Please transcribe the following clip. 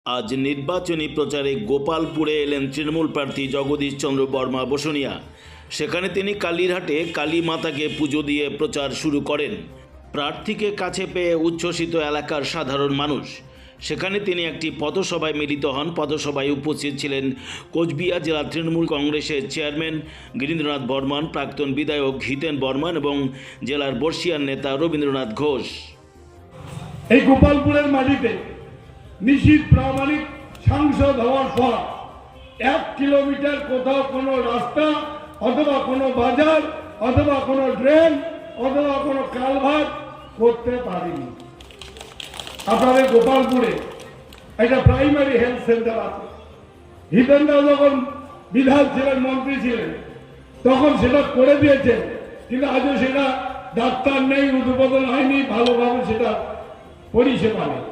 আজ নির্বাচনী প্রচারে গোপালপুরে এলেন তৃণমূল প্রার্থী জগদীশ চন্দ্র বর্মা বসুনিয়া। সেখানে তিনি কালীরহাটে কালী মাতাকে পুজো দিয়ে প্রচার শুরু করেন। প্রার্থীকে কাছে পেয়ে উচ্ছ্বসিত এলাকার সাধারণ মানুষ। সেখানে তিনি একটি পথসভায় মিলিত হন। পথসভায় উপস্থিত ছিলেন কোচবিহার জেলা তৃণমূল কংগ্রেসের চেয়ারম্যান গিরীন্দ্রনাথ বর্মন, প্রাক্তন বিধায়ক হিতেন বর্মন এবং জেলার বর্ষিয়ান নেতা রবীন্দ্রনাথ ঘোষ। এই গোপালপুরের মাটিতে নিশ্চিত প্রামাণিক সাংসদ হওয়ার পর 1 কিলোমিটার কোথাও কোনো রাস্তা অথবা কোনো বাজার অথবা কোনো ড্রেন অথবা কোনো কালভার্ট করতে পারিনি। আপনাদের গোপালপুরে একটা প্রাইমারি হেলথ সেন্টার আছে। হিতেনদা যখন বিধায়ক ছিলেন, মন্ত্রী ছিলেন, তখন সেটা করে দিয়েছেন, কিন্তু আজও সেটা ডাক্তার নেই, উদ্বোধন হয়নি, ভালোভাবে সেটা পরিষেবা নেই।